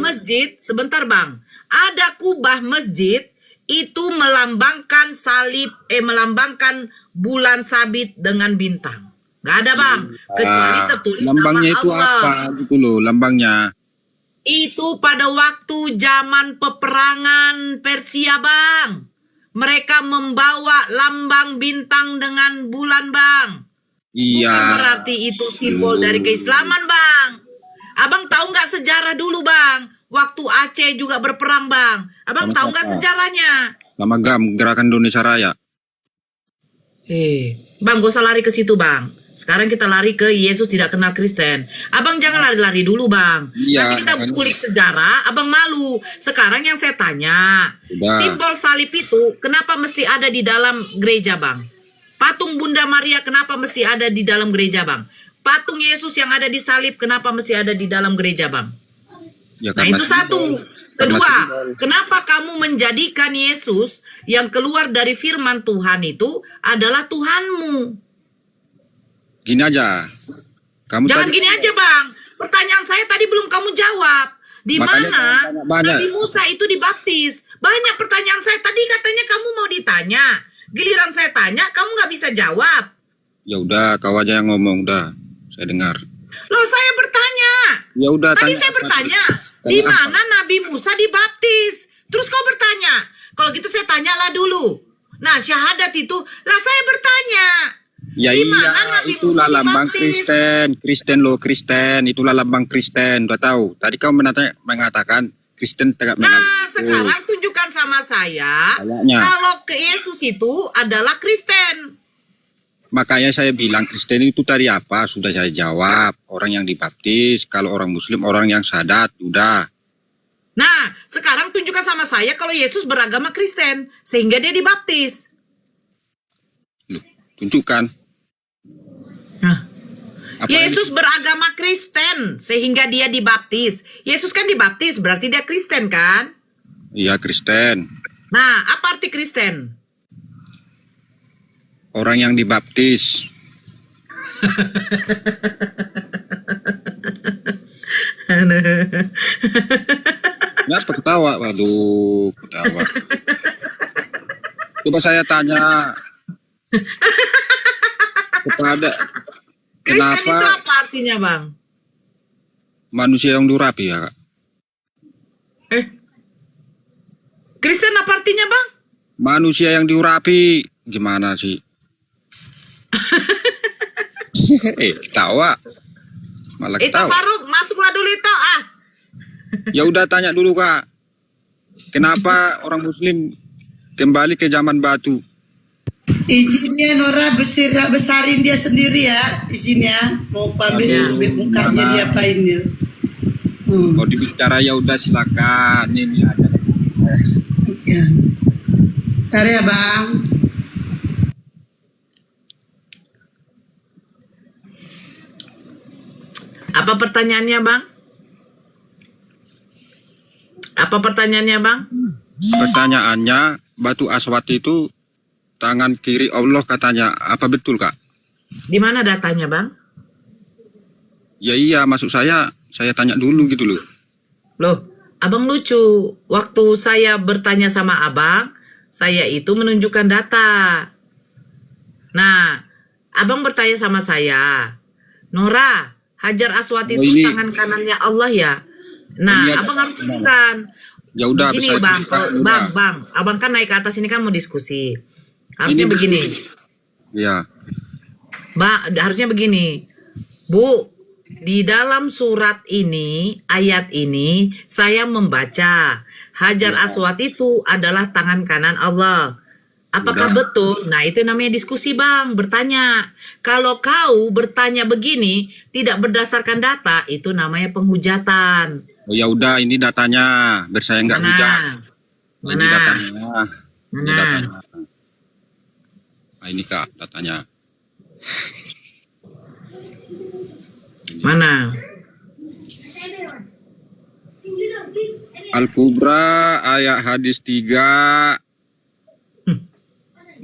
masjid, sebentar Bang. Ada kubah masjid itu melambangkan salib, melambangkan bulan sabit dengan bintang. Gak ada Bang, kecuali tertulis lambangnya nama itu Allah. apa gitu loh, lambangnya. Itu pada waktu zaman peperangan Persia Bang. Mereka membawa lambang bintang dengan bulan Bang. Iya. Bukan berarti itu simbol dari keislaman Bang. Abang tahu nggak sejarah dulu Bang? Waktu Aceh juga berperang Bang. Abang tahu nggak sejarahnya? Sama GAM, Gerakan Indonesia Raya. Bang, gak usah lari ke situ Bang. Sekarang kita lari ke Yesus tidak kenal Kristen. Abang jangan lari-lari dulu Bang. Iya, Nanti kita kulik sejarah, abang malu. Sekarang yang saya tanya, simbol salib itu kenapa mesti ada di dalam gereja Bang? Patung Bunda Maria kenapa mesti ada di dalam gereja Bang? Patung Yesus yang ada di salib kenapa mesti ada di dalam gereja Bang? Ya, Nah itu satu. Kedua, kenapa kamu menjadikan Yesus yang keluar dari firman Tuhan itu adalah Tuhanmu? Gini aja. Kamu Jangan tadi, gini aja Bang. Pertanyaan saya tadi belum kamu jawab. Di Makanya mana banyak. Nabi Musa itu dibaptis? Banyak pertanyaan saya. Tadi katanya kamu mau ditanya. Giliran saya tanya, kamu nggak bisa jawab. ya udah, kau aja yang ngomong, udah. Saya dengar. Loh saya bertanya. Ya udah. Tadi saya bertanya, di mana Nabi Musa dibaptis? Terus kau bertanya. Kalau gitu saya tanyalah dulu. Nah syahadat itu, lah saya bertanya. Ya Di mana iya, Nabi itulah Musa lambang dibaptis? Kristen loh, Kristen. Itulah lambang Kristen, udah tahu. Tadi kau mengatakan Kristen tidak mengenal. Nah, sekarang tunjukkan sama saya Kayaknya. kalau ke Yesus itu adalah Kristen. Makanya saya bilang Kristen itu dari apa? Sudah saya jawab. Orang yang dibaptis, kalau orang Muslim, orang yang syahadat, udah. Nah, sekarang tunjukkan sama saya kalau Yesus beragama Kristen sehingga dia dibaptis. Loh, tunjukkan. Nah, Apa Yesus beragama Kristen sehingga dia dibaptis. Yesus kan dibaptis berarti dia Kristen kan? Iya, Kristen. Nah, apa arti Kristen? Orang yang dibaptis. Kenapa ketawa? Waduh, ketawa. Coba saya tanya kepada Kristen itu kenapa apa artinya, Bang? manusia yang durapi ya, Kak? Kristen apa artinya, Bang? Manusia yang diurapi gimana sih? Ketawa. Malah Itu ketawa. Faruk, masuklah dulu itu Ya udah tanya dulu, Kak. Kenapa orang Muslim kembali ke zaman batu? Izinnya Nora besarin dia sendiri ya, izinnya mau ambil mukanya dia apain ya. Mau dibicara ya udah silakan. Ini ada. Ya. Ntar ya Bang. Apa pertanyaannya, Bang? Apa pertanyaannya, Bang? Pertanyaannya, batu aswad itu tangan kiri Allah katanya. Apa betul, Kak? Di mana datanya, Bang? Ya iya, maksud saya tanya dulu gitu loh. Loh, Abang lucu. Waktu saya bertanya sama Abang, saya itu menunjukkan data. Nah, Abang bertanya sama saya, Nora, Hajar Aswad itu ini- tangan kanannya Allah ya? Nah, ini ada- Abang harus tunjukkan. Ya udah, Begini, bisa Bang, cerita, udah. Bang, Abang kan naik ke atas ini kan mau diskusi. Harusnya Ini begini. Ya, Harusnya begini. Bu, di dalam surat ini, ayat ini, saya membaca Hajar Aswad itu adalah tangan kanan Allah. Apakah Udah. betul? Nah, itu namanya diskusi, Bang. Bertanya. Kalau kau bertanya begini, tidak berdasarkan data, itu namanya penghujatan. oh ya udah, ini datanya. Biar saya nggak Mana? hujat. Ini Mana? datanya. Ini Mana? datanya. Nah, ini Kak, datanya. Mana? Al-Kubra ayat hadis 3.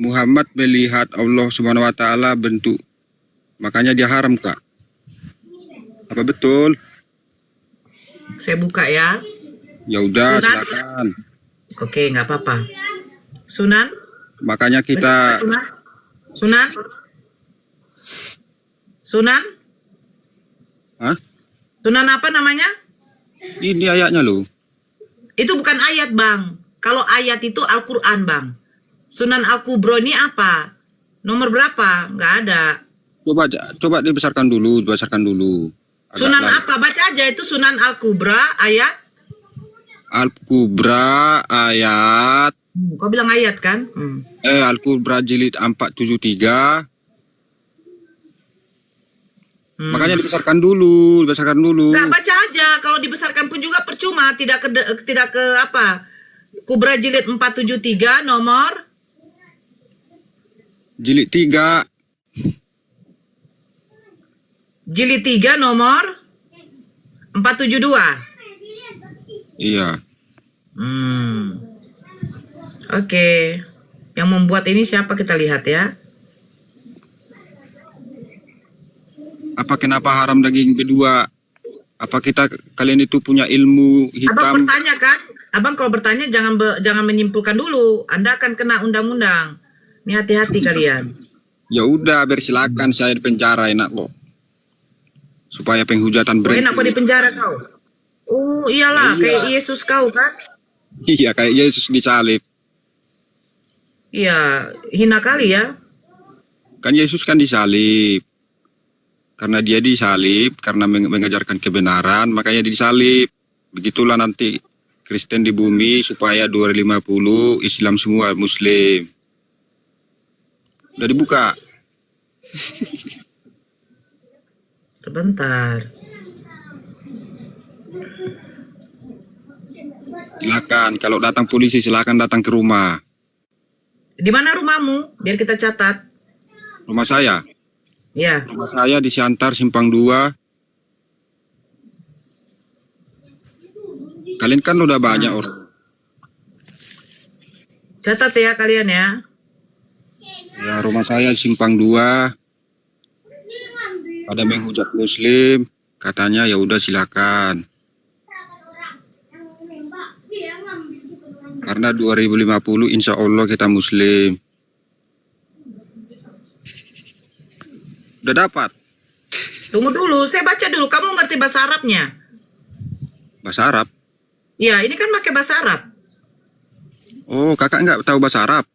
Muhammad melihat Allah Subhanahu wa taala bentuk. Makanya dia haram, Kak. Apa betul? Saya buka ya. Ya udah, Sunan? silakan. Oke, nggak apa-apa. Sunan? Makanya Baca kita Sunan? Sunan? Sunan? Hah? Sunan apa namanya? Ini ayatnya loh. Itu bukan ayat, Bang. Kalau ayat itu Al-Quran, Bang. Sunan Al-Kubro ini apa? Nomor berapa? Nggak ada. Coba dibesarkan dulu. Agak Sunan lama. apa? Baca aja itu Sunan Al-Kubra ayat. Al-Kubra ayat Kau bilang ayat kan? Al-Kubra jilid 473. Makanya dibesarkan dulu. Nggak baca aja. Kalau dibesarkan pun juga percuma. Tidak ke apa? Kubra jilid 473 nomor. Jilid 3. Jilid 3 nomor 472. Iya. Oke. Yang membuat ini siapa kita lihat ya. Apa kenapa haram daging berdua? Apa kalian itu punya ilmu Abang hitam? bertanya kan? Abang kalau bertanya jangan menyimpulkan dulu. Anda akan kena undang-undang. Ini hati-hati kalian. Ya udah, bersilakan, saya di penjara enak kok. Supaya penghujatan berhenti. Enak kok di penjara kau. Oh iyalah, kayak Yesus kau kan? Iya, kayak Yesus disalib. Iya, hina kali ya. Kan Yesus kan disalib. Karena dia disalib, karena mengajarkan kebenaran, makanya disalib. Begitulah nanti Kristen di bumi supaya 2050 Islam semua Muslim. Udah dibuka. Sebentar. Silakan, kalau datang polisi silakan datang ke rumah. Di mana rumahmu? Biar kita catat. Rumah saya. Ya. Rumah saya di Siantar Simpang 2. Kalian kan udah banyak orang. Catat ya kalian ya. Ya, rumah saya di Simpang 2. Ada menghujat Muslim, katanya ya udah silakan. Karena 2050 insya Allah kita Muslim. Udah dapat Tunggu dulu, saya baca dulu. Kamu ngerti bahasa Arabnya? bahasa Arab. Ya, ini kan pakai bahasa Arab. Oh, kakak nggak tahu bahasa Arab?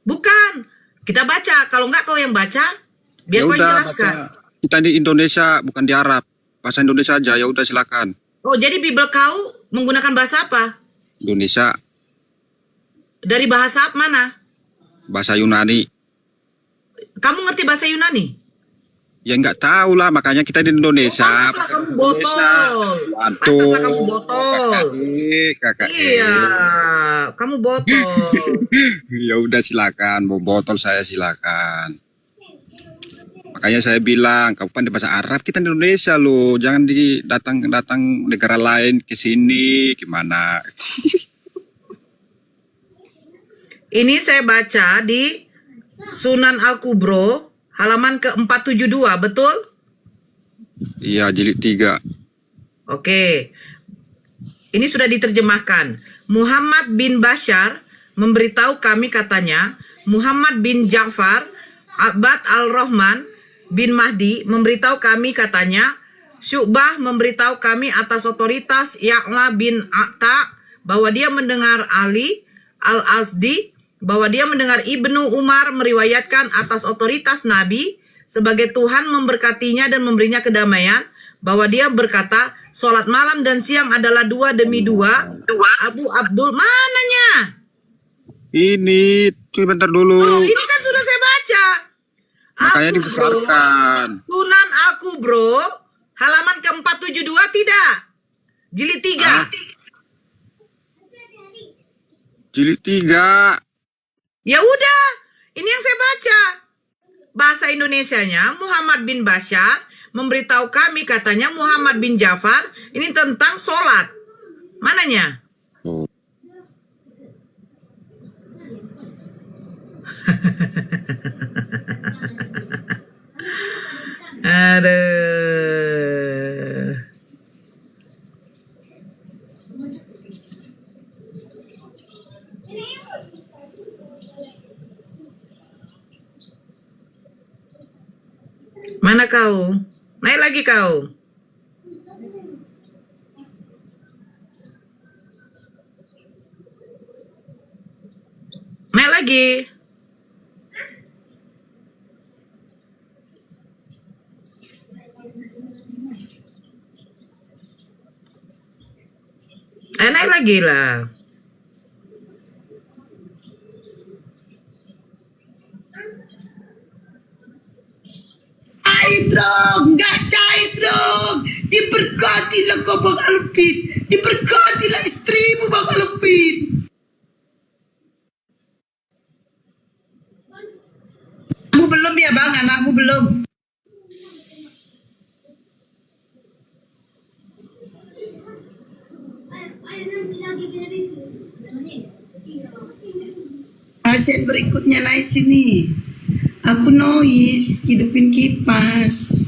Bukan. Kita baca. Kalau nggak kau yang baca, biar Ya kau yang udah, jelaskan. kita di Indonesia bukan di Arab. Bahasa Indonesia aja, ya udah silakan. Oh, jadi Bible kau menggunakan bahasa apa? Indonesia, Dari bahasa mana? bahasa Yunani. Kamu ngerti bahasa Yunani? Ya nggak tahu lah, makanya kita di Indonesia. Pantaslah kamu botol. Antum, Pantaslah kamu botol. kakak. Iya, kamu botol. Ya udah silakan, mau botol saya silakan. Makanya saya bilang, kamu kan di bahasa Arab, kita di Indonesia loh, jangan datang negara lain ke sini, gimana? Ini saya baca di Sunan Al-Kubro halaman ke-472, betul? Iya, jilid 3. Oke. Ini sudah diterjemahkan. Muhammad bin Bashar memberitahu kami, katanya, Muhammad bin Ja'far Abad al-Rahman bin Mahdi memberitahu kami, katanya, Syu'bah memberitahu kami atas otoritas Ya'la bin A'ta bahwa dia mendengar Ali al-Azdi, bahwa dia mendengar Ibnu Umar meriwayatkan atas otoritas Nabi sebagai Tuhan memberkatinya dan memberinya kedamaian, bahwa dia berkata, sholat malam dan siang adalah 2 demi 2. Abu Abdul, mananya? Ini, sebentar Oh, dulu. ini kan sudah saya baca. Makanya Al-Kubro, dibesarkan. Sunan Al-Kubro, halaman ke-472 tidak? Jilid 3. Jilid 3. Ya udah, ini yang saya baca. Bahasa Indonesianya Muhammad bin Bashar memberitahu kami, katanya Muhammad bin Ja'far ini tentang sholat. Mananya? Oh. Aduh. Mana kau? Naik lagi kau. Naik lagi. Naik lagi lah. Caidrong, nggak caidrong. Diberkatilah kau Bang Alvin. Diberkatilah istrimu Bang Alvin. Anakmu belum ya Bang, anakmu belum. Pasien berikutnya naik sini. Aku noise, hidupin kipas.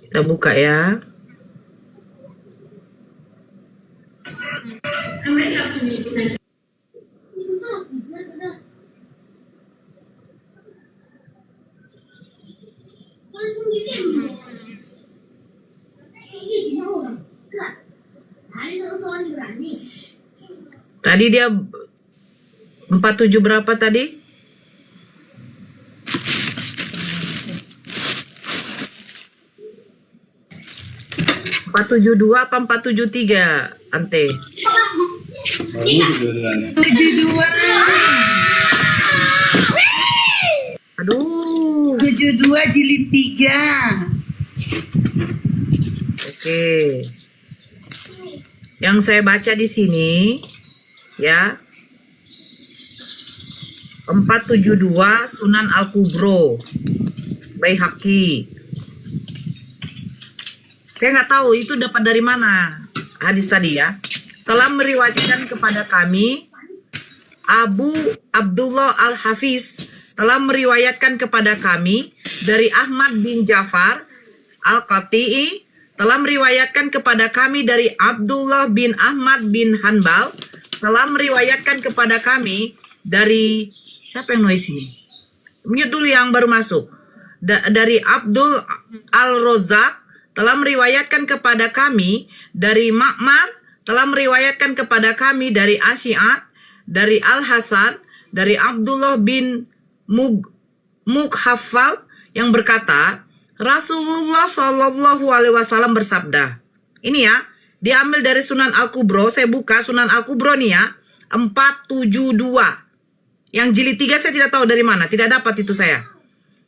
Kita buka ya. Tadi dia 47 berapa tadi? (472) apa 473 Ante? 72. Aduh. 72 jilid 3. Oke. Yang saya baca di sini ya, 472 Sunan Al-Kubro Baihaqi. Saya nggak tahu itu dapat dari mana hadis tadi ya. Telah meriwayatkan kepada kami Abu Abdullah Al-Hafiz telah meriwayatkan kepada kami dari Ahmad bin Ja'far Al-Qati'i telah meriwayatkan kepada kami dari Abdullah bin Ahmad bin Hanbal telah meriwayatkan kepada kami dari siapa yang noise ini? Mute dulu yang baru masuk. Dari Abdul Al-Razak telah meriwayatkan kepada kami dari Ma'mar telah meriwayatkan kepada kami dari Asyi'at dari Al-Hasan dari Abdullah bin Mughaffal yang berkata Rasulullah Shallallahu Alaihi Wasallam bersabda. Ini ya, diambil dari Sunan Al-Kubro. Saya buka Sunan Al-Kubro nih ya, 472. Yang jilid 3 saya tidak tahu dari mana, tidak dapat itu saya.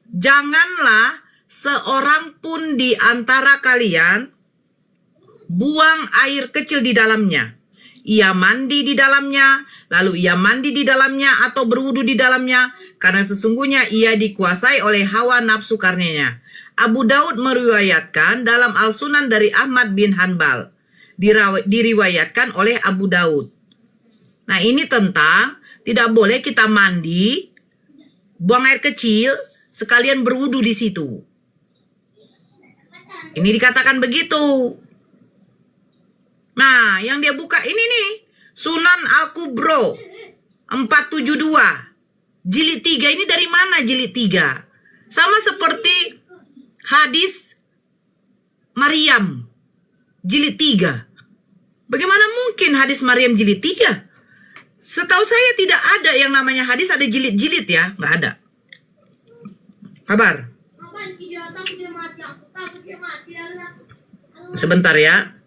Janganlah seorang pun di antara kalian buang air kecil di dalamnya. Ia mandi di dalamnya, lalu ia mandi di dalamnya atau berwudu di dalamnya, karena sesungguhnya ia dikuasai oleh hawa nafsu karenanya. Abu Daud meriwayatkan dalam Al-Sunan dari Ahmad bin Hanbal. Diriwayatkan oleh Abu Daud. Nah ini tentang tidak boleh kita mandi, buang air kecil, sekalian berwudu di situ. Ini dikatakan begitu. Nah, yang dia buka ini nih, Sunan Al-Kubro 472. Jilid 3 ini dari mana jilid 3? Sama seperti hadis Maryam jilid 3. Bagaimana mungkin hadis Maryam jilid 3? Setahu saya tidak ada yang namanya hadis ada jilid-jilid ya, nggak ada. Kabar? Sebentar ya.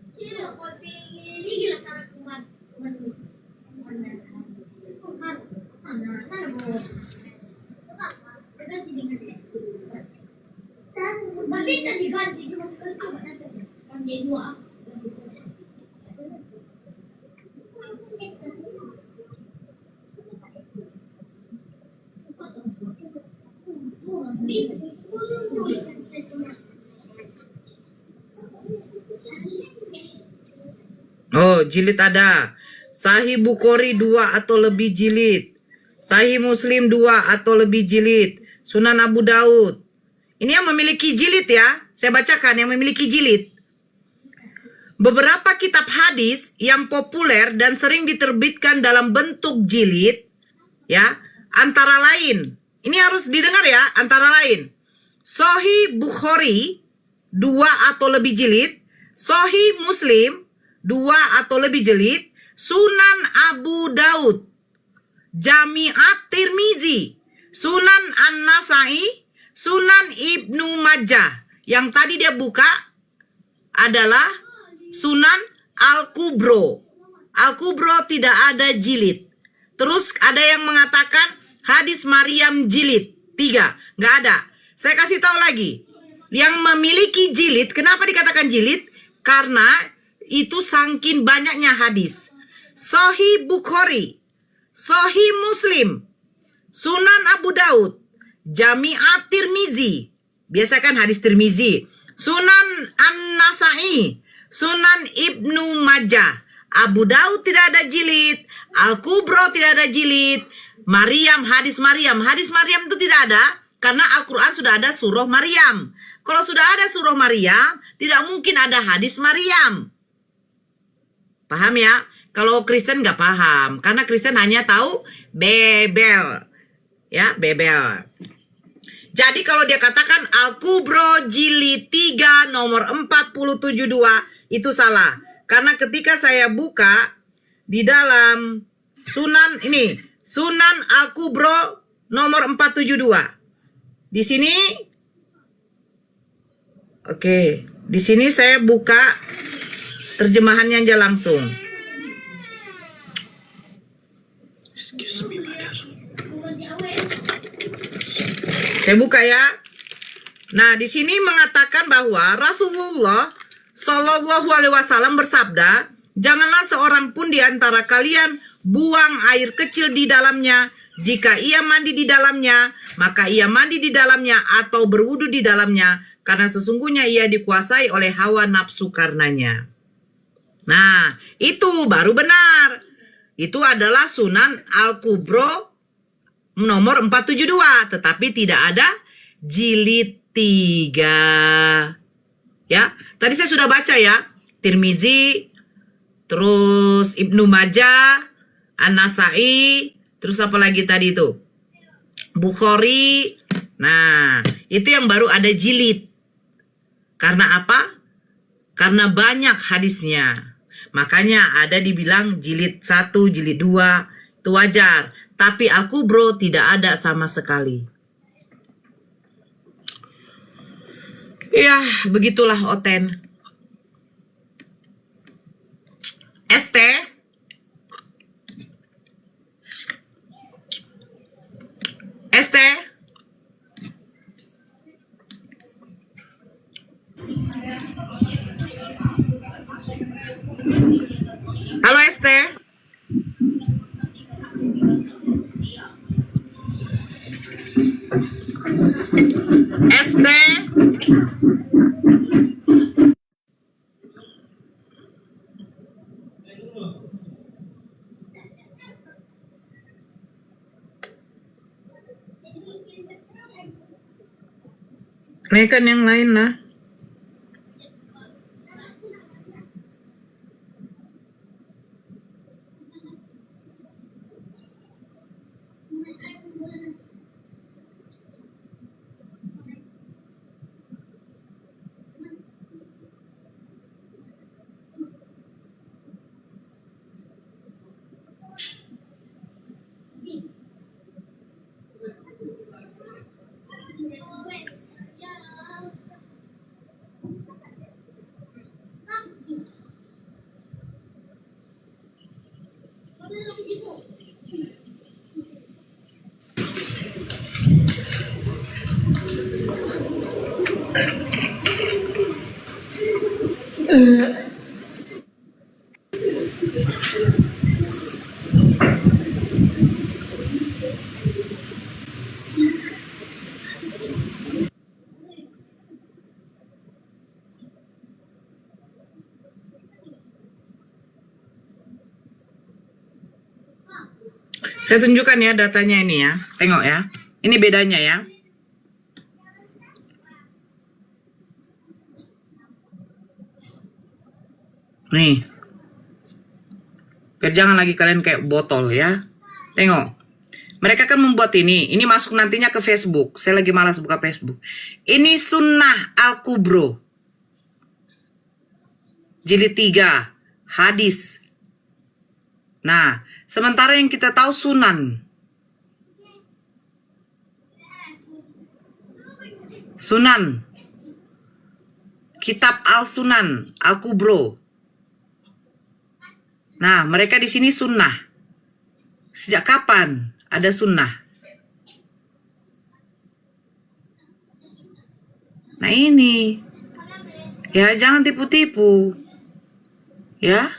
Nggak bisa diganti cuma sekali cuma nanti dua. Oh, jilid ada. Sahih Bukhari 2 atau lebih jilid. Sahih Muslim 2 atau lebih jilid. Sunan Abu Daud. Ini yang memiliki jilid ya. Saya bacakan yang memiliki jilid. beberapa kitab hadis yang populer dan sering diterbitkan dalam bentuk jilid, ya, antara lain, ini harus didengar ya, antara lain, Sahih Bukhari 2 atau lebih jilid, Sahih Muslim 2 atau lebih jilid, Sunan Abu Daud, Jami'at Tirmizi, Sunan An-Nasai, Sunan Ibnu Majah. Yang tadi dia buka adalah Sunan Al-Kubro. Al-Kubro tidak ada jilid. Terus ada yang mengatakan hadis Maryam jilid 3. Nggak ada. Saya kasih tahu lagi. Yang memiliki jilid, kenapa dikatakan jilid? Karena itu saking banyaknya hadis. Sahih Bukhari, Sahih Muslim, Sunan Abu Daud, Jami'at Tirmizi, biasa kan hadis Tirmizi, Sunan An-Nasai, Sunan Ibnu Majah, Abu Daud tidak ada jilid, Al-Kubro tidak ada jilid, Maryam, hadis Maryam itu tidak ada, karena Al-Quran sudah ada surah Maryam. Kalau sudah ada surah Maryam, tidak mungkin ada hadis Maryam. Paham ya? Kalau Kristen nggak paham, karena Kristen hanya tahu Bebel, ya, Bebel. Jadi kalau dia katakan Al-Kubro jilid 3 nomor 472 itu salah. Karena ketika saya buka di dalam Sunan ini, Sunan Al-Kubro nomor 472. Di sini oke, di sini saya buka terjemahannya aja langsung. Saya buka ya. Nah, di sini mengatakan bahwa Rasulullah Shallallahu Alaihi Wasallam bersabda, janganlah seorang pun di antara kalian buang air kecil di dalamnya. Jika ia mandi di dalamnya, maka ia mandi di dalamnya atau berwudu di dalamnya, karena sesungguhnya ia dikuasai oleh hawa nafsu karenanya. Nah, itu baru benar. Itu adalah Sunan Al-Kubro nomor 472, tetapi tidak ada jilid 3. Ya, tadi saya sudah baca ya, Tirmizi, terus Ibnu Majah, An-Nasai, terus apa lagi tadi itu? Bukhari. Nah, itu yang baru ada jilid. Karena apa? Karena banyak hadisnya. Makanya ada dibilang jilid 1, jilid 2, itu wajar. Tapi Al-Kubro tidak ada sama sekali. Ya, begitulah Oten. ST. ST. Halo ST. ST. Naikkan yang lain lah. Saya tunjukkan ya datanya ini ya. Tengok ya. Ini bedanya ya. Nih. Biar jangan lagi kalian kayak botol ya. Tengok. Mereka kan membuat ini. Ini masuk nantinya ke Facebook. Saya lagi malas buka Facebook. Ini Sunnah Al-Kubro. Jilid 3. Hadis. Nah, sementara yang kita tahu Sunan. Sunan. Kitab Al-Sunan Al-Kubro. Nah, mereka di sini sunnah. Sejak kapan ada sunnah? Nah ini. Ya, jangan tipu-tipu. Ya.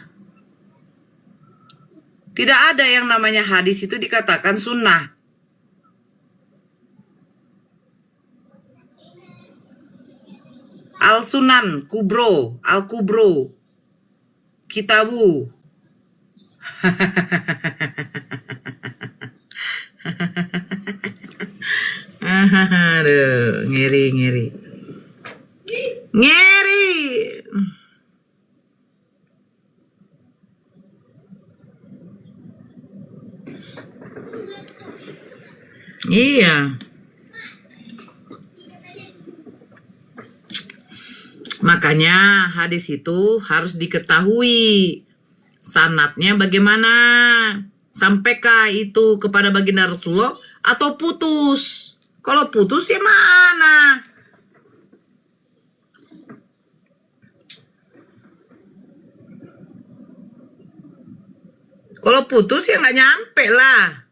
Tidak ada yang namanya hadis itu dikatakan sunnah. Al-Sunan Kubro, Al-Kubro. Kitabu. Aduh, ngeri. Iya. Makanya hadis itu harus diketahui sanadnya bagaimana. Sampaikah itu kepada baginda Rasulullah atau putus? Kalau putus ya mana? Kalau putus ya nggak nyampe lah.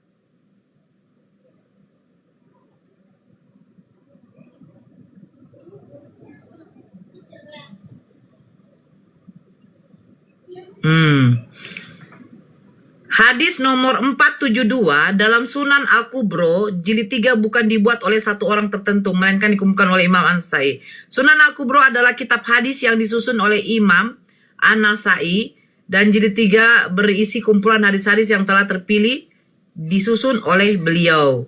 Hadis nomor 472 dalam Sunan Al-Kubro jilid 3 bukan dibuat oleh satu orang tertentu, melainkan dikumpulkan oleh Imam An-Nasai. Sunan Al-Kubro adalah kitab hadis yang disusun oleh Imam An-Nasai dan jilid 3 berisi kumpulan hadis-hadis yang telah terpilih disusun oleh beliau.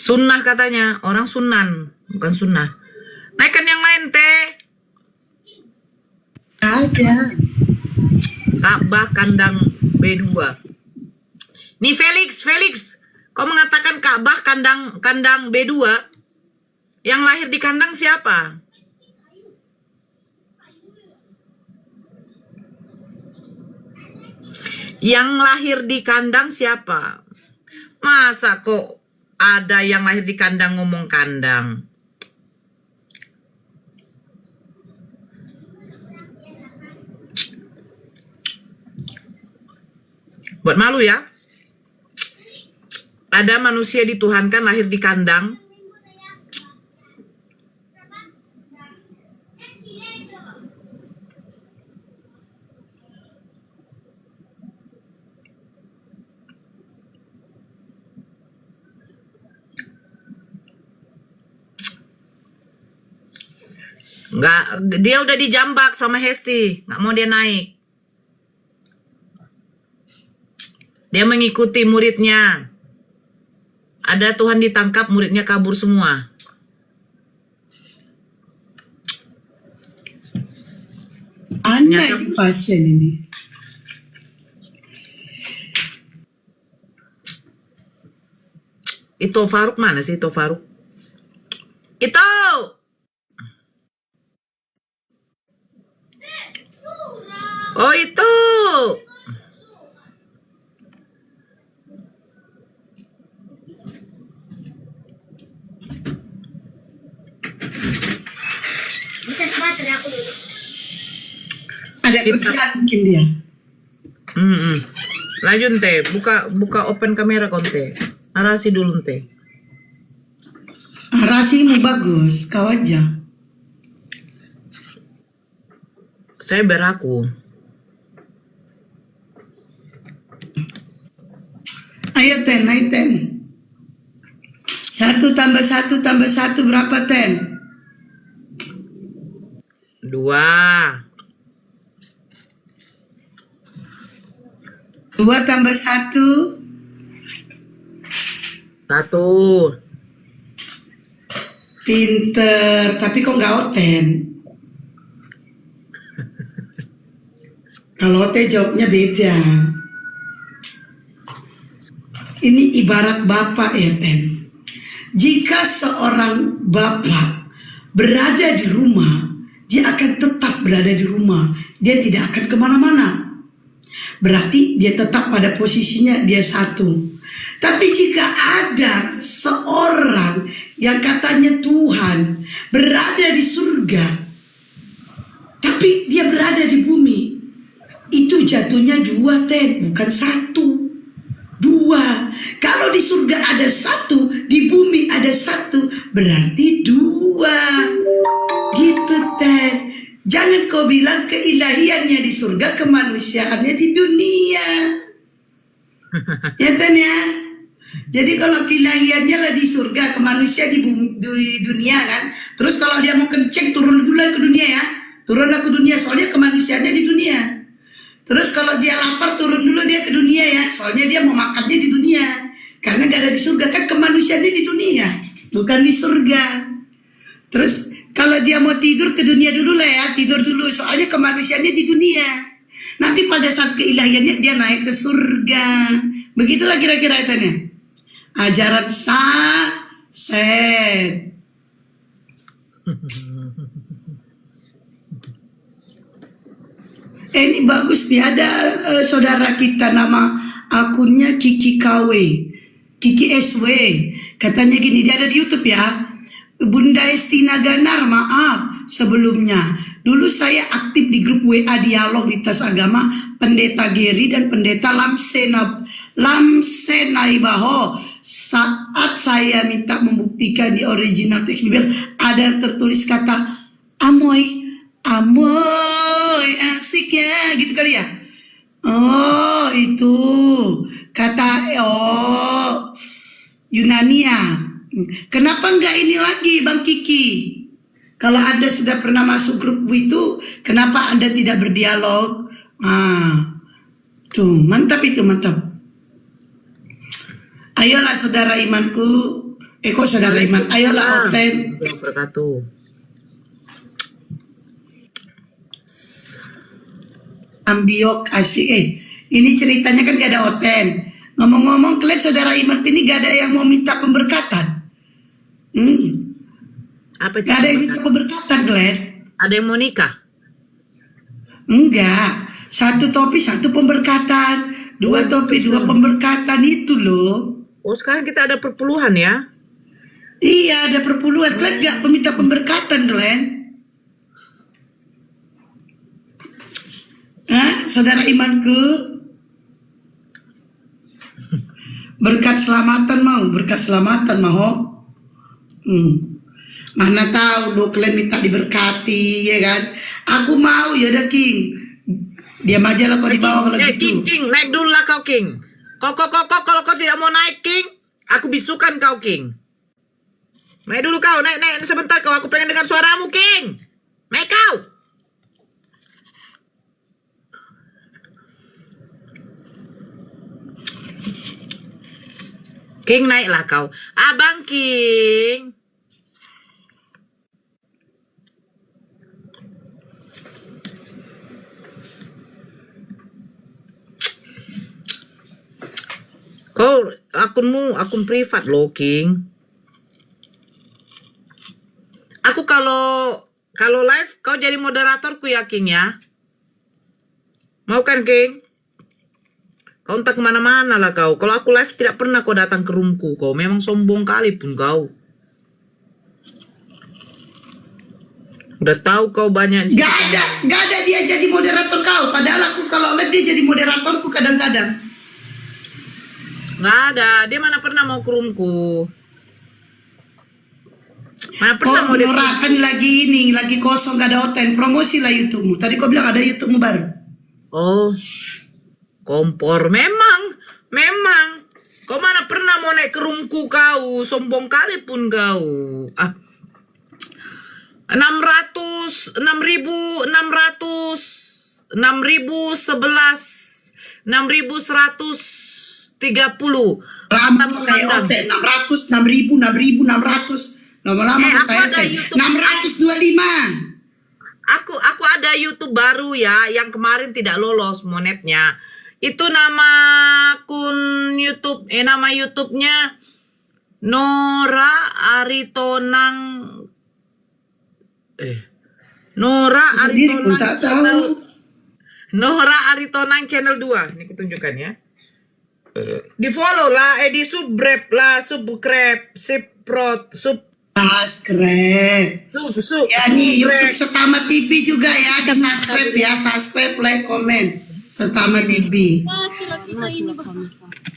Sunnah katanya, orang sunan, bukan sunnah. Naikkan yang lain, Teh. Ada. Ka'bah kandang B2. Nih Felix, kau mengatakan Ka'bah kandang B2. Yang lahir di kandang siapa? Yang lahir di kandang siapa? Masa kok ada yang lahir di kandang ngomong kandang? Buat malu ya. Ada manusia dituhankan lahir di kandang. Nggak, dia udah dijambak sama Hesti, nggak mau dia naik. Dia mengikuti muridnya. Ada Tuhan ditangkap, muridnya kabur semua. Aneh pasien ini. Itu Faruk mana sih, itu Faruk? Itu! Oh itu! Bisa baterai aku dulu. Ada kerjaan mungkin dia. Lanjut Teh, buka open kamera konte. Narasi dulu Teh. Rasimu bagus, kau aja. Saya beraku. Ayo Ten, ayo Ten. 1 tambah 1 tambah 1 berapa Ten? 2. 2 tambah 1. 1. Pinter, tapi kok nggak Oten? Kalau Oten jawabnya beda. Ini ibarat bapak ya, Ten. Jika seorang bapak berada di rumah, dia akan tetap berada di rumah. Dia tidak akan kemana-mana. Berarti dia tetap pada posisinya dia satu. Tapi jika ada seorang yang katanya Tuhan berada di surga, tapi dia berada di bumi, itu jatuhnya 2, Ten, bukan 1. 2. Kalau di surga ada 1, di bumi ada 1, berarti 2. Gitu, Ten. Jangan kau bilang keilahiannya di surga, kemanusiaannya di dunia. Ya, Ten ya. Jadi kalau keilahiannya lah di surga, kemanusia di dunia kan. Terus kalau dia mau kenceng, turun dulu ke dunia ya. Turunlah ke dunia, soalnya kemanusiaannya di dunia. Terus kalau dia lapar, turun dulu dia ke dunia ya. Soalnya dia mau makannya di dunia. Karena gak ada di surga, kan kemanusiaannya di dunia, bukan di surga. Terus kalau dia mau tidur ke dunia dulu lah ya. Tidur dulu, soalnya kemanusiaannya di dunia. Nanti pada saat keilahiannya dia naik ke surga. Begitulah kira-kira itu. Ajaran saset. Ini bagus nih, ada saudara kita nama akunnya Kiki KW, Kiki SW. Katanya gini, dia ada di YouTube ya. Bunda Estina Ganar, maaf sebelumnya. Dulu saya aktif di grup WA Dialog Lintas Agama Pendeta Geri dan Pendeta Lamsenaibaho. Saat saya minta membuktikan di original teks Bible ada tertulis kata amoy, asik ya, gitu kali ya. Oh, itu kata Yunania. Kenapa enggak ini lagi, Bang Kiki? Kalau Anda sudah pernah masuk grup itu, kenapa Anda tidak berdialog? Tuh, mantap itu, mantap. Ayolah saudara imanku, kok saudara iman, ayolah Oten. Ambiok asik. Ini ceritanya kan gak ada Oten. Ngomong-ngomong, kalian saudara imanku ini gak ada yang mau minta pemberkatan. Apa itu? Gak ada yang minta pemberkatan, Glenn. Ada yang mau nikah? Enggak. 1 topi 1 pemberkatan. 2 topi 2 pemberkatan itu loh. Oh, sekarang kita ada perpuluhan ya? Iya, ada perpuluhan. Glenn gak meminta pemberkatan, Glenn. Saudara imanku, berkat selamatan mau. Mana tahu lo kalian minta diberkati ya kan? Aku mau ya udah King. Diam aja lah kau di bawah kalau gitu. King, naik dulu lah kau King. Kau kalau kau tidak mau naik King, aku bisukan kau King. Naik dulu kau, naik sebentar kau. Aku pengen dengar suaramu King. Naik kau. King naiklah kau. Abang King. Kau akun privat loh King. Aku kalau live kau jadi moderatorku ya King ya. Mau kan King? Kau entah kemana-mana lah kau. Kalau aku live tidak pernah kau datang ke roomku. Kau memang sombong kali pun kau. Udah tahu kau banyak. Gak ada dia jadi moderator kau. Padahal aku kalau live dia jadi moderatorku kadang-kadang. Gak ada. Dia mana pernah mau ke roomku. Mana pernah mau Nora kan lagi kosong gak ada Oten. Promosi lah YouTube-mu. Tadi kau bilang ada YouTube-mu baru. Oh. Kompor, memang. Kau mana pernah mau naik ke roomku kau, sombong kali pun kau. 6.011 6.130. Lama Mantan kayak komandan. OT 600, 6.000, 6.600. Lama-lama aku kayak ada OT YouTube. 625. Aku ada YouTube baru ya, yang kemarin tidak lolos monetnya. Itu nama akun YouTube, nama YouTube-nya Nora Aritonang. Nora Sendiri pun Aritonang tak channel. tahu. Nora Aritonang channel 2. Ini kutunjukkan ya. Di follow lah, di subscribe lah, subscribe, Subscribe. Ya nih YouTube Setama TV juga ya, di subscribe ya, subscribe, like, komen. Setama TV.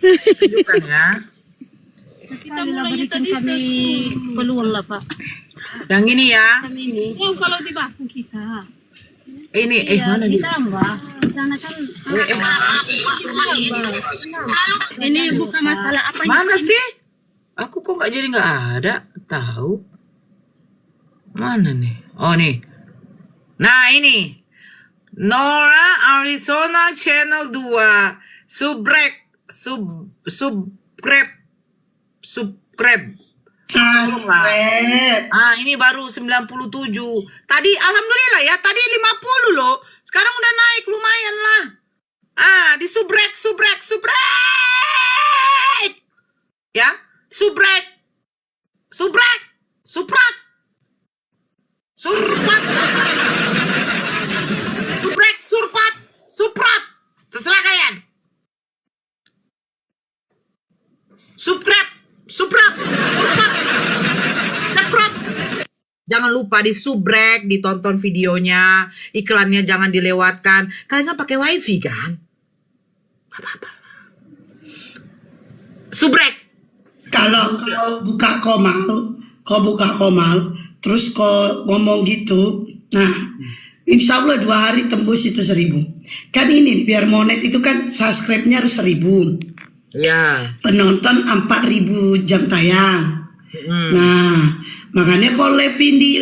tunjukkan ya. Kita mulai berikan kami peluang lah Pak. Yang ini ya. Kami ini. Yang kalau di bangku kita. Ini mana di? Ditambah. Di sana kan. Ini bukan masalah apa. Mana sih? Aku kok nggak jadi nggak ada. Tahu? Mana nih? Oh nih. Nah ini. Nora Arizona Channel 2. Subscribe. Subscribe. Ini baru 97. Tadi alhamdulillah ya, tadi 50 loh. Sekarang udah naik lumayan lah. Di subrek. Ya, subrek. Surpat. Suprat. Terserah kalian. Subscribe. Suprat. Ceprot. Jangan lupa di subrek, ditonton videonya, iklannya jangan dilewatkan. Kalian kan pakai wifi kan? Gak apa-apa. Subrek. Kalau kau buka komal, terus kau ngomong gitu, nah, insya Allah 2 hari tembus itu 1.000. Kan ini biar monet itu kan subscribe-nya harus 1.000. Ya. Penonton 4.000 jam tayang. Nah, makanya kau live-in di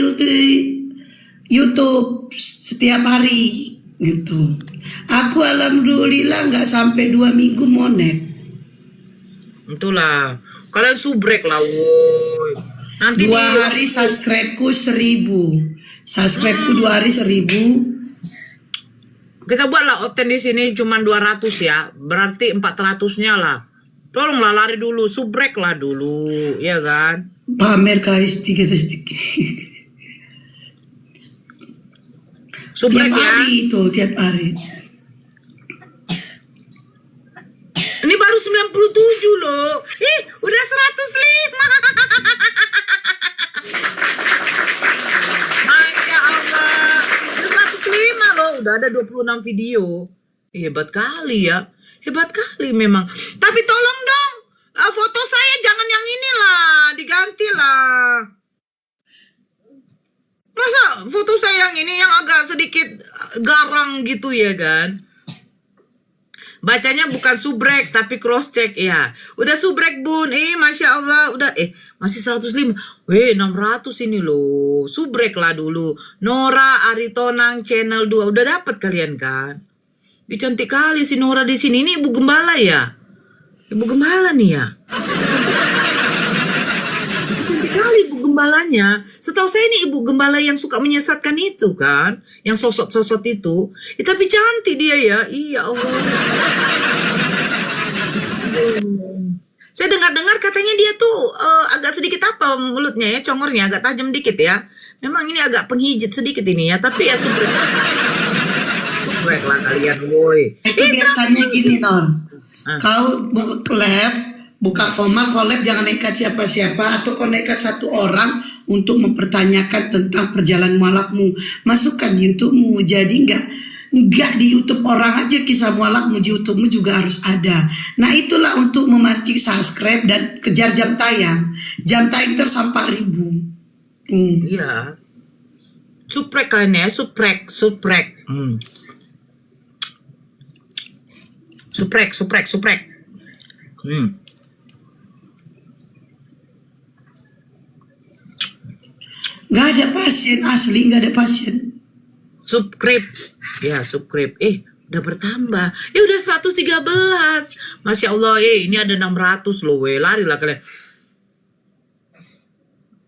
YouTube setiap hari gitu. Aku alhamdulillah nggak sampai 2 minggu monet. Itulah. Kalian subrek lah, woi. Nanti 2 hari subscribe-ku 1.000. Subscribe-ku 2 hari 1.000. kita buatlah oten di sini cuma 200 ya. Berarti 400-nya lah. Tolonglah lari dulu, subrek lah dulu, ya kan? Pamer guys, tiga. Subrek Tiap ya. hari itu, tiap hari. Ini baru 97 loh. Ih, udah 105. Masya Allah. Udah 105 loh. Udah ada 26 video. Hebat kali ya. Hebat kali memang. Tapi tolong dong. Foto saya jangan yang inilah. Digantilah. Masa foto saya yang ini yang agak sedikit garang gitu ya kan? Bacanya bukan subrek tapi cross check ya. Udah subrek bun. Masya Allah. Udah masih 105. 600 ini loh. Subrek lah dulu. Nora Aritonang channel 2. Udah dapat kalian kan? Cantik kali si Nora di sini. Ini ibu gembala ya? Ibu gembala nih ya. Cantik kali ibu gembalanya. Setahu saya ini ibu gembala yang suka menyesatkan itu kan? Yang sosot-sosot itu. Tapi cantik dia ya. Iya Allah. Saya dengar-dengar katanya dia tuh agak sedikit apa mulutnya ya, congornya agak tajam dikit ya. Memang ini agak penghijit sedikit ini ya, tapi ya subrek. Subrek lah kalian, woi. Itu biasanya gini, Nor. Kau buka collab jangan nekat siapa-siapa, atau kau nekat satu orang untuk mempertanyakan tentang perjalanan mualafmu. Masukkan di YouTube-mu, jadi enggak di YouTube orang aja kisah mualafmu, di YouTube-mu juga harus ada. Nah itulah untuk memancing subscribe dan kejar jam tayang. Jam tayang terus 4.000. Iya. Suprek kalian ya, suprek. Suprek. Nggak ada pasien asli, nggak ada pasien. Subscribe. Ya, subscribe. Udah bertambah. Udah 100 Masya Allah, ini ada 600 loh, larilah kalian.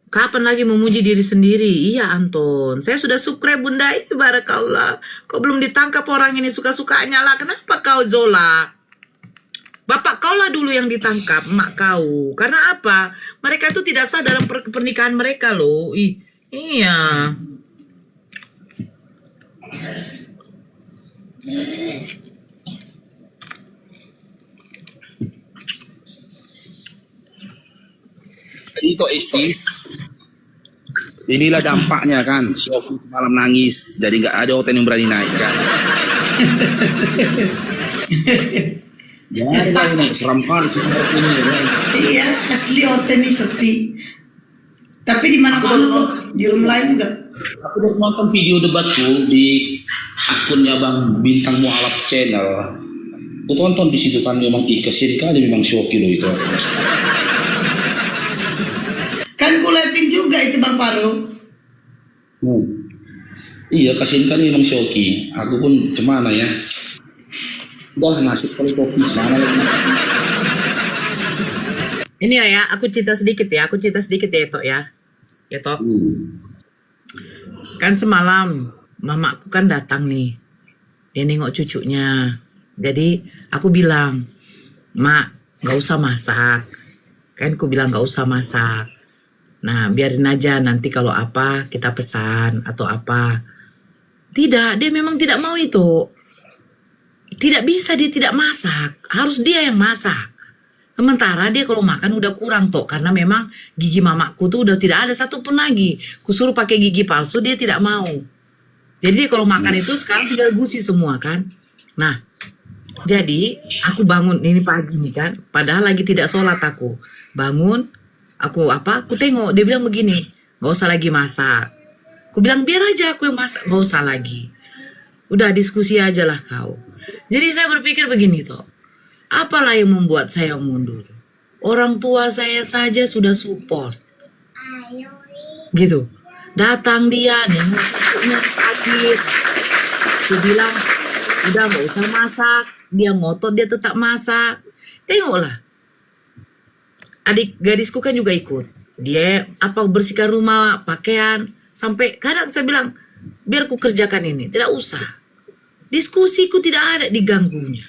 Kapan lagi memuji diri sendiri? Iya Anton, saya sudah subscribe Bunda, barakallah. Kok belum ditangkap orang ini suka-sukanya lah? Kenapa kau Zola? Bapak kau lah dulu yang ditangkap, emak kau. Karena apa? Mereka itu tidak sah dalam pernikahan mereka loh. Iya. Itu istri. Inilah dampaknya kan. Sofi malam nangis, jadi nggak ada hotel yang berani naik kan. Ya, ini seram kali seperti ini. Kan? Iya, asli hotel ini sepi. Tapi di mana-mana kok, di rumah lain juga. Aku udah nonton video debatku di akunnya Bang Bintang Mualaf Channel. Aku tonton di situ kan memang dikasih kali memang Shoki loh itu. Kan kulepin juga itu Bang Farouk. Iya, kasihin kan memang Shoki. Aku pun cemana ya. Udah nasib kalau kopi sana lagi. Ini ya, aku cerita sedikit ya, Tok ya. Ya Tok. Kan semalam mamaku kan datang nih. Dia nengok cucunya. Jadi aku bilang, "Mak, gak usah masak." Kan aku bilang gak usah masak. Nah, biarin aja nanti kalau apa kita pesan atau apa. Tidak, dia memang tidak mau itu. Tidak bisa dia tidak masak. Harus dia yang masak. Sementara dia kalau makan udah kurang Tok. Karena memang gigi mamaku tuh udah tidak ada satupun lagi. Kusuruh pakai gigi palsu dia tidak mau. Jadi dia kalau makan itu sekarang tinggal gusi semua kan. Nah, jadi aku bangun ini pagi nih kan. Padahal lagi tidak sholat aku. Bangun. Aku tengok, dia bilang begini, gak usah lagi masak. Aku bilang biar aja aku yang masak, gak usah lagi. Udah diskusi aja lah kau. Jadi saya berpikir begini Tok, apalah yang membuat saya mundur? Orang tua saya saja sudah support. Gitu. Datang dia nengok sakit. Dia bilang, udah gak usah masak. Dia ngotot, dia tetap masak. Tengoklah. Adik gadisku kan juga ikut. Dia bersihkan rumah, pakaian. Sampai kadang saya bilang, biar ku kerjakan ini. Tidak usah. Diskusiku tidak ada diganggunya.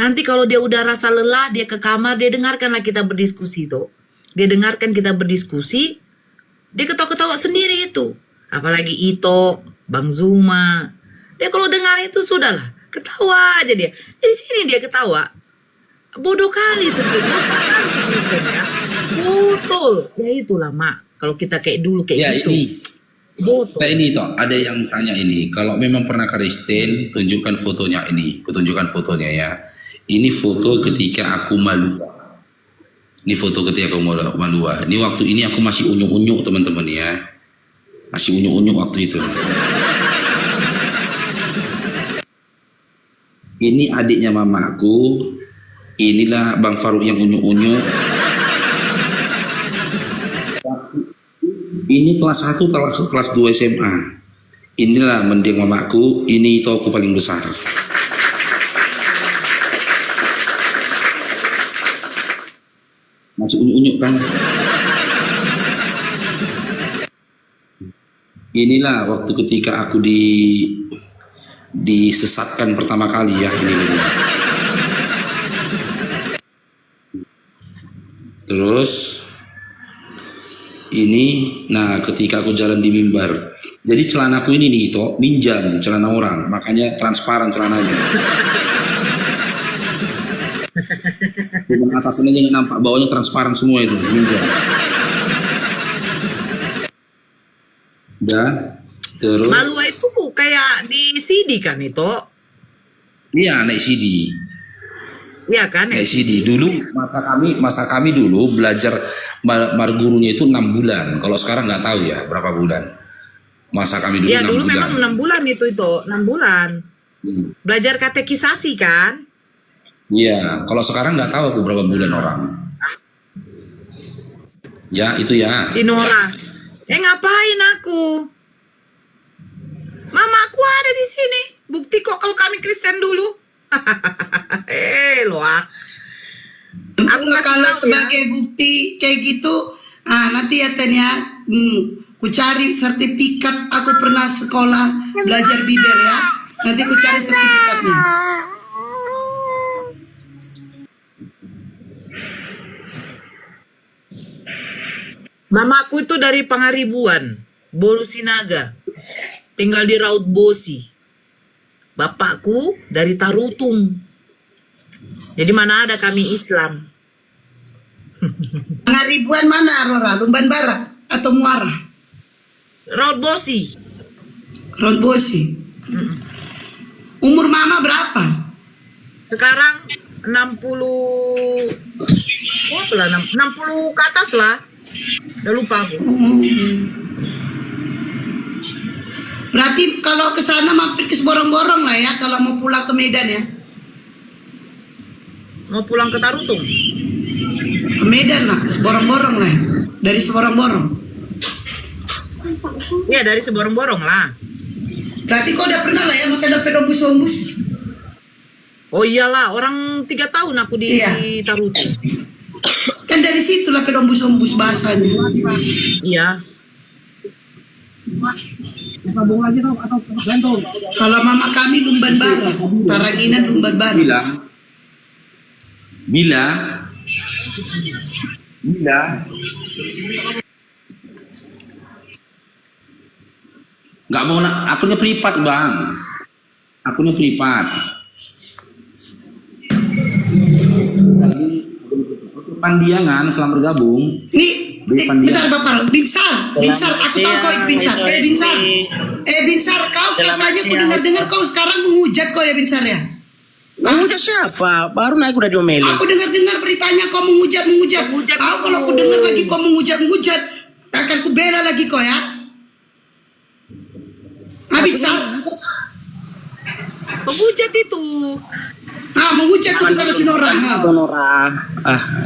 Nanti kalau dia udah rasa lelah, dia ke kamar, dia dengarkanlah kita berdiskusi tuh. Dia dengarkan kita berdiskusi, dia ketawa-ketawa sendiri itu. Apalagi Ito, Bang Zuma. Dia kalau dengar itu sudahlah. Ketawa aja dia. Di sini dia ketawa. Bodoh kali itu. Betul. Ya itulah Mak. Kalau kita kayak dulu kayak ya, gitu. Ini. Betul. Nah ini Tok, ada yang tanya ini. Kalau memang pernah Kristen, tunjukkan fotonya ini. Kutunjukkan fotonya ya. Ini foto ketika aku malu. Ini foto ketika aku malu. Ini waktu ini aku masih unyuk-unyuk teman-teman ya. Masih unyuk-unyuk waktu itu. Ini adiknya mamaku. Inilah Bang Farouk yang unyuk-unyuk. Ini kelas 1, kelas 2 SMA. Inilah mending mamaku. Ini itu aku paling besar. Masih unyuk-unyuk kan. Inilah waktu ketika aku disesatkan pertama kali ya ini. Terus ini, nah ketika aku jalan di mimbar, jadi celanaku ini nih Ito, minjam celana orang, makanya transparan celananya. Bukan atasnya aja nggak nampak, bawahnya transparan semua itu, minjam. Dan terus. Malua itu kayak di CD kan itu? Iya, naik CD. Iya kan? Naik CD. Dulu masa kami dulu belajar margurunya itu 6 bulan. Kalau sekarang nggak tahu ya berapa bulan. Masa kami dulu 6 bulan. Iya dulu memang 6 bulan itu 6 bulan. Belajar katekisasi kan? Iya. Kalau sekarang nggak tahu aku berapa bulan orang. Ya itu ya. Si Nora. Ngapain aku? Mama aku ada di sini. Bukti kok kalau kami Kristen dulu. Lo ah. Aku kasih Kalau tahu ya. sebagai bukti kayak gitu, nanti ya Ten ya, ku cari sertifikat aku pernah sekolah belajar Bible ya. Nanti ku cari sertifikatnya. Mamaku itu dari Pangaribuan, Bolu Sinaga. Tinggal di Raut Bosi. Bapakku dari Tarutung. Jadi mana ada kami Islam. Pangaribuan mana Aurora? Lumban Barat atau Muara? Raut Bosi. Raut Bosi. Umur mama berapa? Sekarang 60 berapa lah, 60 ke atas lah. Udah lupa aku. Berarti kalau ke sana mampir ke Seborong-Borong lah ya, kalau mau pulang ke Medan ya. Mau pulang ke Tarutung. Ke Medan lah, ke Seborong-Borong lah ya. Dari Seborong-Borong. Iya, dari Seborong-Borong lah. Berarti kau udah pernah lah ya makan dapat ombus-ombus. Oh iyalah, orang 3 tahun aku di Iya. Tarutung. Kan dari situ lah ombus-ombus bahasanya. Iya. Kalau mama kami Lumban Barat, Taranginan Lumban Barat. Bila nggak mau akunnya privat bang, akunnya privat. Pandiangan setelah bergabung. Ini, bentar Bapak, Binsar, aku tahu kau itu Binsar. Binsar, kau katanya aku dengar-dengar kau sekarang menghujat kau ya Binsar ya? Menghujat siapa? Baru naik udah diomelin. Aku dengar-dengar beritanya kau menghujat. Kau kalau aku dengar lagi kau menghujat, akan ku bela lagi kau ya. Binsar. Penghujat itu. Menghujat itu kalau si Nora. Nora.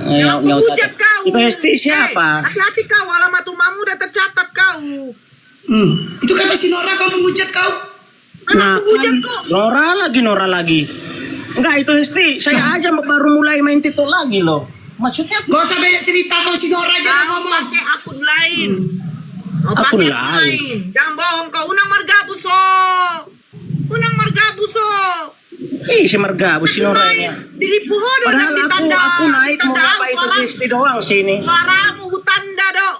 Yang menghujat kau. Itu Hesti siapa? Hati-hati kau, alamat rumahmu udah tercatat kau. Itu kata si Nora kau menghujat kau. Menghujat kok. Nora lagi. Enggak, itu Hesti. Saya aja baru mulai main TikTok lagi loh. Maksudnya Gak usah banyak cerita kau si Nora aja Kau ngomong. pakai akun lain. Kau Akun pakai lain. Jangan bohong kau. Unang margabu so. si Margabu, si Nora ya. Dilipu hodo Padahal ditanda. aku naik mau apa itu Hesti doang sini. Suaramu hutanda do.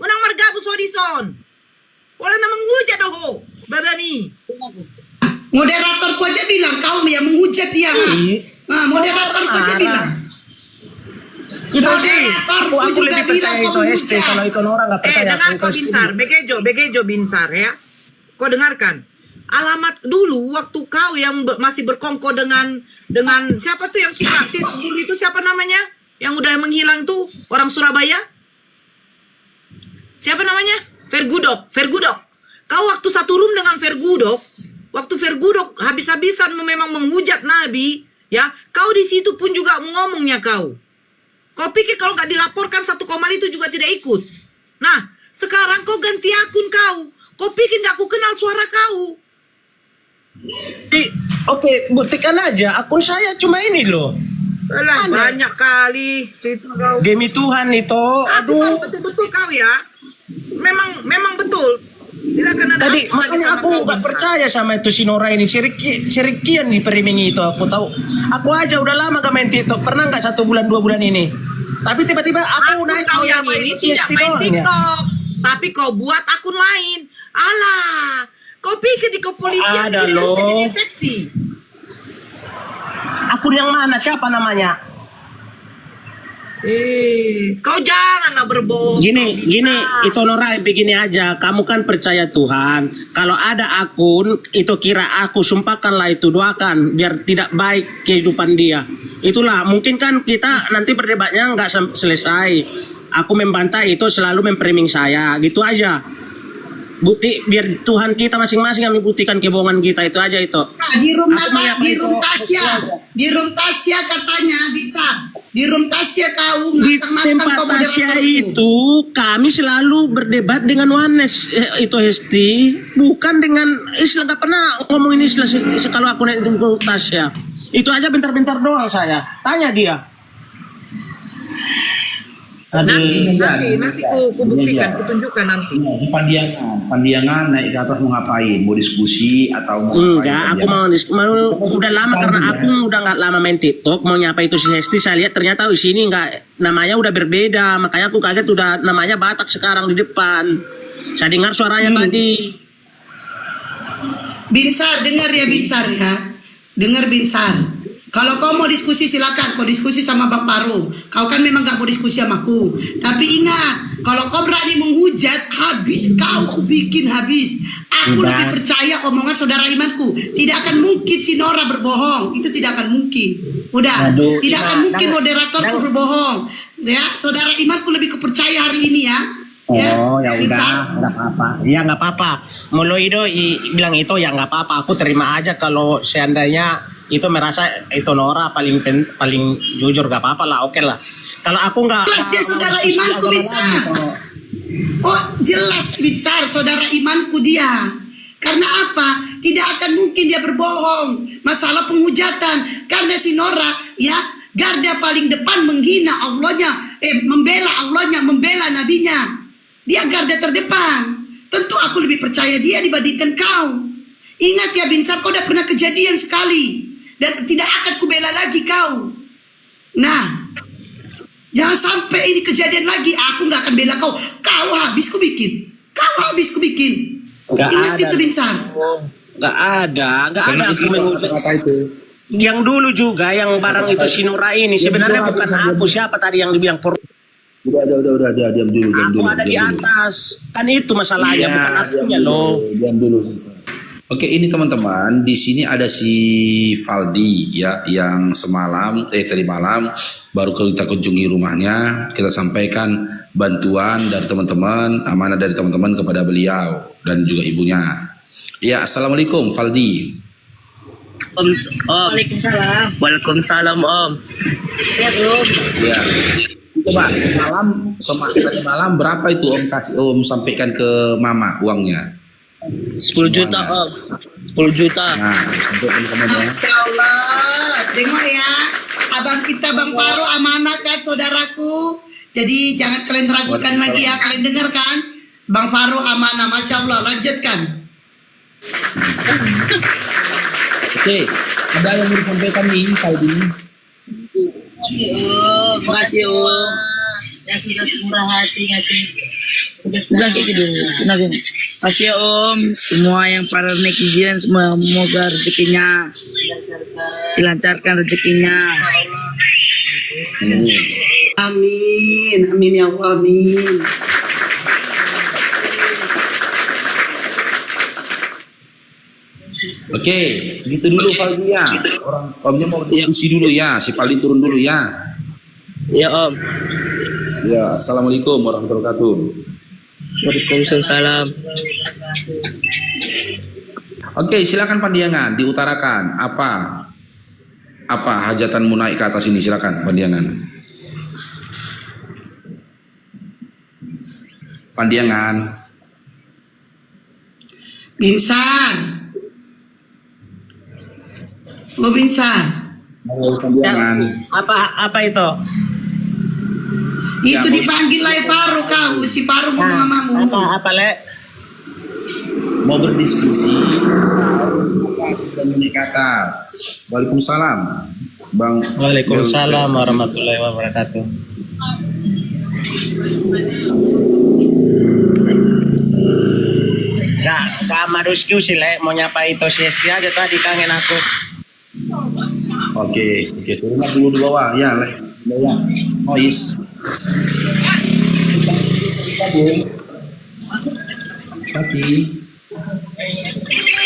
Unang margabu so dison. Wala na menghujat do. Babani. Moderatorku aja bilang kau yang menghujat dia. Moderatorku aja bilang. Itu sih, aku lebih percaya itu Hesti. Kalau itu Nora nggak percaya. Dengar kau Binsar, Begejo Binsar ya. Kau dengarkan. Alamat dulu waktu kau yang masih berkongko dengan siapa tuh yang suka dulu itu siapa namanya? Yang udah menghilang tuh orang Surabaya? Siapa namanya? Vergudok. Kau waktu satu room dengan Vergudok, waktu Vergudok habis-habisan memang menghujat Nabi, ya. Kau di situ pun juga ngomongnya kau. Kau pikir kalau nggak dilaporkan 1,5 itu juga tidak ikut? Nah, sekarang kau ganti akun kau. Kau pikir nggak aku kenal suara kau? Oke, buktikan aja. Akun saya cuma ini loh. Alah, banyak kali cerita kau. Demi Tuhan itu. Aku tahu betul-betul kau ya. Memang betul. Tidak akan ada. Tadi makanya aku nggak percaya sama itu si Nora ini. Sirikian di perimingi itu aku tahu. Aku aja udah lama gak main TikTok. Pernah nggak 1 bulan 2 bulan ini? Tapi tiba-tiba aku naik kau yang ini tidak main TikTok, tapi kau buat akun lain. Alah, kau pikir di kepolisian ada tidak loh. bisa dideteksi? Akun yang mana? Siapa namanya? Kau janganlah berbohong. Gini, itu Nora begini aja. Kamu kan percaya Tuhan. Kalau ada akun, itu kira aku sumpahkanlah itu doakan biar tidak baik kehidupan dia. Itulah mungkin kan kita nanti berdebatnya nggak selesai. Aku membantah itu selalu mempriming saya, gitu aja. Bukti biar Tuhan kita masing-masing yang membuktikan kebohongan kita itu aja itu. Di room Tasya katanya bisa. Di room Tasya kau Di tempat Tasya itu kami selalu berdebat dengan Wanes itu Hesti, bukan dengan Islam. Gak pernah ngomongin Islam kalau aku naik di Tasya. Itu aja bentar-bentar doang saya. Tanya dia. Nanti ku buktikan, ku tunjukkan nanti. Si Pandiangan naik ke atas mau ngapain? Mau diskusi atau mau Enggak, aku mau udah lama karena aku udah nggak lama main TikTok. Mau nyapa itu si Hesti, saya lihat ternyata di sini nggak, namanya udah berbeda. Makanya aku kaget udah namanya Batak sekarang di depan. Saya dengar suaranya tadi. Binsar, dengar ya Binsar ya. Dengar Binsar. Kalau kau mau diskusi silakan, kau diskusi sama Bang Faru. Kau kan memang gak mau diskusi sama aku. Tapi ingat, kalau kau berani menghujat, habis kau, ku bikin habis. Aku lebih percaya omongan saudara imanku. Tidak akan mungkin si Nora berbohong. Itu tidak akan mungkin. Udah, tidak akan mungkin moderatorku berbohong. Ya, saudara imanku lebih kepercaya hari ini ya. Oh ya udah, nggak apa-apa. Ya nggak apa-apa. Mulu itu bilang itu ya nggak apa-apa. Aku terima aja kalau seandainya itu merasa itu Nora paling jujur, nggak apa-apa lah, oke lah. Kalau aku nggak. Jelas dia saudara imanku Binsar. Oh jelas Binsar saudara imanku dia. Karena apa? Tidak akan mungkin dia berbohong. Masalah penghujatan. Karena si Nora ya garda paling depan menghina Allahnya, membela Allahnya, membela nabinya. Dia garda terdepan. Tentu aku lebih percaya dia dibandingkan kau. Ingat ya Binsar, kau udah pernah kejadian sekali. Dan tidak akan kubela lagi kau. Nah, jangan sampai ini kejadian lagi. Aku gak akan bela kau. Kau habis ku bikin. Ingat itu Binsar. Gak ada aku mengucap yang dulu juga yang barang itu si Nora ini sebenarnya bukan aku. Siapa tadi yang dibilang Udah, diam dulu. Aku ada di atas. Kan itu masalahnya, bukan akunya loh. Diam dulu. Oke, ini teman-teman, di sini ada si Valdi ya, yang tadi malam baru kita kunjungi rumahnya. Kita sampaikan bantuan dari teman-teman, amanah dari teman-teman kepada beliau dan juga ibunya. Ya, assalamualaikum Valdi. Waalaikumsalam. Waalaikumsalam Om. Lihat Om. Ya. Coba semalam berapa itu Om kasih sampaikan ke Mama uangnya? 10 juta Om. 10 juta. Nah, sampaikan ke Mama. Masya Allah. Tengok ya. Abang kita Bang Faru amanah kan saudaraku. Jadi jangan kalian ragukan lagi ya. Kalian dengar kan? Bang Faru amanah. Masya Allah. Lanjutkan. Oke, ada yang mau disampaikan nih Valdi? Makasih Om. Ya sudah murah hati ngasih. Udah gitu dulu. Makasih ya Om. Semua yang para netizen semoga rezekinya dilancarkan rezekinya. Amin. Amin ya Allah. Amin. Oke, gitu dulu Valdi ya. Omnya mau diskusi dulu ya. Si Valdi turun dulu ya. Ya Om. Ya, assalamualaikum warahmatullahi wabarakatuh. Waalaikumsalam. Oke, silakan Pandiangan diutarakan apa hajatanmu naik ke atas ini, silakan Pandiangan. Binsar. Oh Binsar. Pandiangan. Apa itu? Itu dipanggil lah Faru kau. Si Faru ngomong sama kamu. Apa Le? Mau berdiskusi dan naik ke atas. Waalaikumsalam Bang. Waalaikumsalam warahmatullahi wabarakatuh. Gak mau diskusi Le, mau nyapa itu si Hesti aja tadi, kangen aku. Oke, turunlah dulu di bawah ya, Le. Ya. Oh, yes.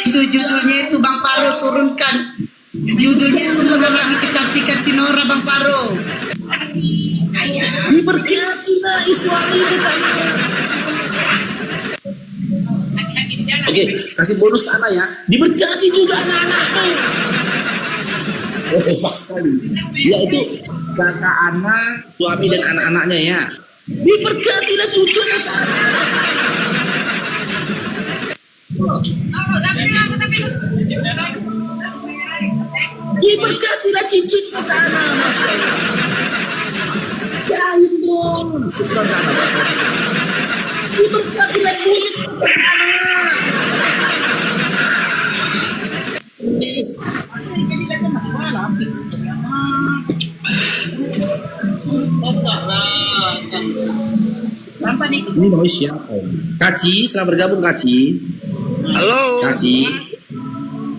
Itu judulnya itu Bang Faru turunkan. Judulnya itu lagi kecantikan si Nora Bang Faru. Diberkati lah suami bukan. Oke, kasih bonus ke anak ya. Diberkati juga anak-anakku. Pak sekali. Yaitu kakak anak, suami dan anak-anaknya ya. Diberkatilah cucunya. Diberkatilah cicitmu ke anak, Masya Allah. Jahil dong. Sebelah sana, Bapak. Diberkatilah duitmu ke anak. Ini mau siapa? Kaci, selamat bergabung Kaci. Halo. Kaci.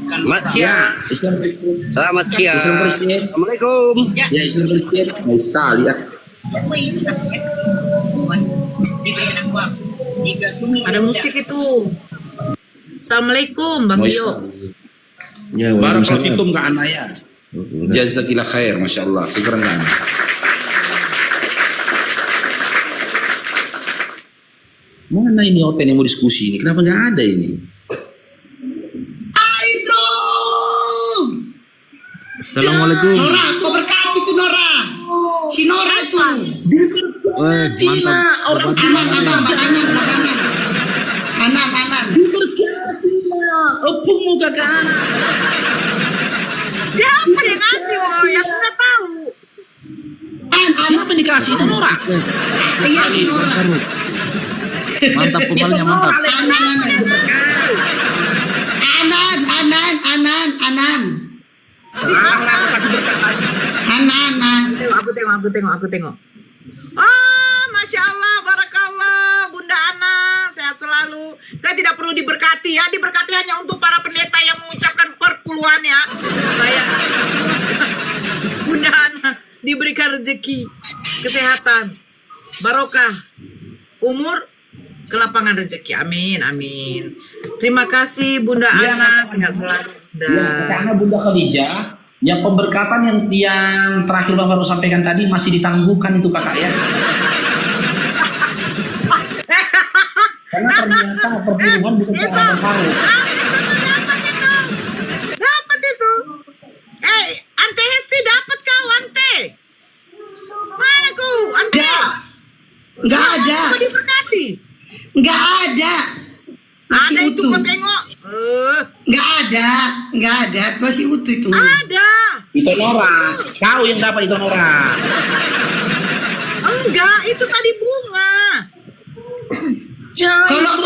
Selamat siang. Islam Kristen. Selamat siang. Islam Kristen. Assalamualaikum. Ya Islam Kristen. Baik sekali ya. Ada musik itu. Assalamualaikum Bang Dio. Ya, Barakallahu fikum ke anak ya. Jazakillah khair, Masya Allah. Segera nggak anak. Mana ini hotel yang mau diskusi ini? Kenapa nggak ada ini? Ayo, Assalamualaikum. Nora, kau berkati tuh Nora. Si Nora itu. Cina orang Anan. diberkatilah. Opungmu kakak anak. Siapa yang ngasih? Oh, yang nggak tahu. Siapa yang dikasih? Itu Nora. Iya si Nora. Mantap kepalanya, mantap. Anan. Kasih berkat lagi. Anan. Aku tengok. Oh, Masya Allah, Barakallah, Bunda Ana, sehat selalu. Saya tidak perlu diberkati ya, diberkati hanya untuk para pendeta yang mengucapkan perpuluhan ya. Saya, Bunda Ana, diberikan rezeki, kesehatan, barokah, umur, kelapangan rezeki. Amin, amin. Terima kasih Bunda Ana, sehat selalu. Ya, karena Bunda Khadijah, yang pemberkatan yang terakhir Bang Farouk sampaikan tadi masih ditangguhkan itu kakak ya. Karena ternyata perpuluhan bukan cara Bang Farouk. Dapat itu. Ante Hesti dapat kau, Ante. Mana ku, Ante? Nggak ada. Kau diberkati. Nggak ada. Masih Ada itu utuh. kau tengok. Nggak ada. Masih utuh itu. Ada. Itu Nora, kau yang dapat itu Nora. Enggak, itu tadi bunga. Kalau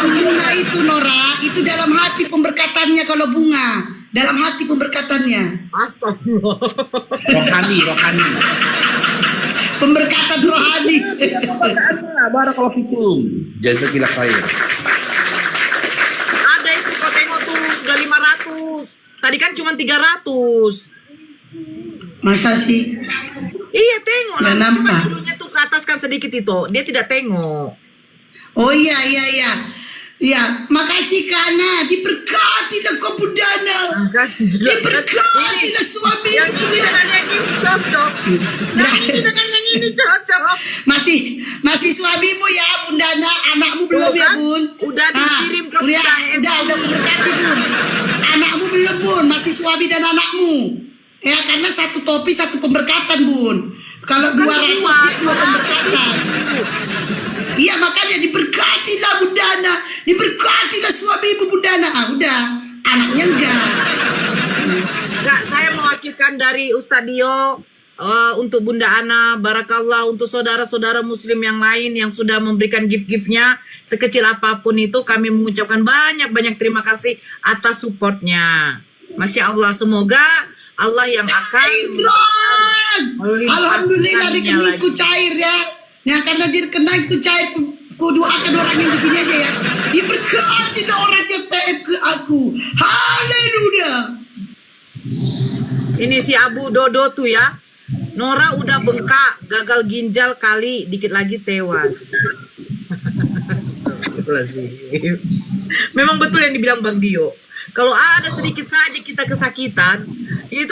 bunga itu Nora, itu dalam hati pemberkatannya kalau bunga. Dalam hati pemberkatannya. Astagfirullah. Rohani. Pemberkatan rohani. Barakallahu fikum. Jazakillah khair. Ada itu kau tengok tuh sudah 500. Tadi kan cuma 300. Masa sih? Iya tengok Nggak lah. Cuma nampak. hidungnya tuh ke atas kan sedikit itu. Dia tidak tengok. Oh iya. Ya, makasih Kana, diberkatilah kau Budana. Diberkatilah suami. Yang ini dengan yang ini cocok. Yang ini dengan yang ini cocok. Masih suamimu ya Bundana, anakmu belum Tuh ya kan, Bun? udah dikirim ke udah, Bunda udah berkati Bun. Anakmu belum Bun, masih suami dan anakmu. Ya karena satu topi satu pemberkatan Bun. Kalau 200 dia 2 pemberkatan. Iya makanya diberkatilah Bundana, diberkatilah suamimu Bundana. Ah udah, anaknya enggak. Enggak, saya mewakilkan dari Ustadz Dio untuk Bunda Ana, barakallah, untuk saudara-saudara muslim yang lain yang sudah memberikan gift-giftnya sekecil apapun itu, kami mengucapkan banyak-banyak terima kasih atas supportnya. Masya Allah, semoga Allah yang akan Alhamdulillah rekeningku cair ya. Nah karena dia rekeningku cair, ku doakan orang yang di sini aja ya. Diberkati orang yang TF ke aku. Haleluya. Ini si Abu Dodo tuh ya. Nora udah bengkak, gagal ginjal kali, dikit lagi tewas. Memang betul yang dibilang Bang Dio. Kalau ada sedikit saja kita kesakitan, itu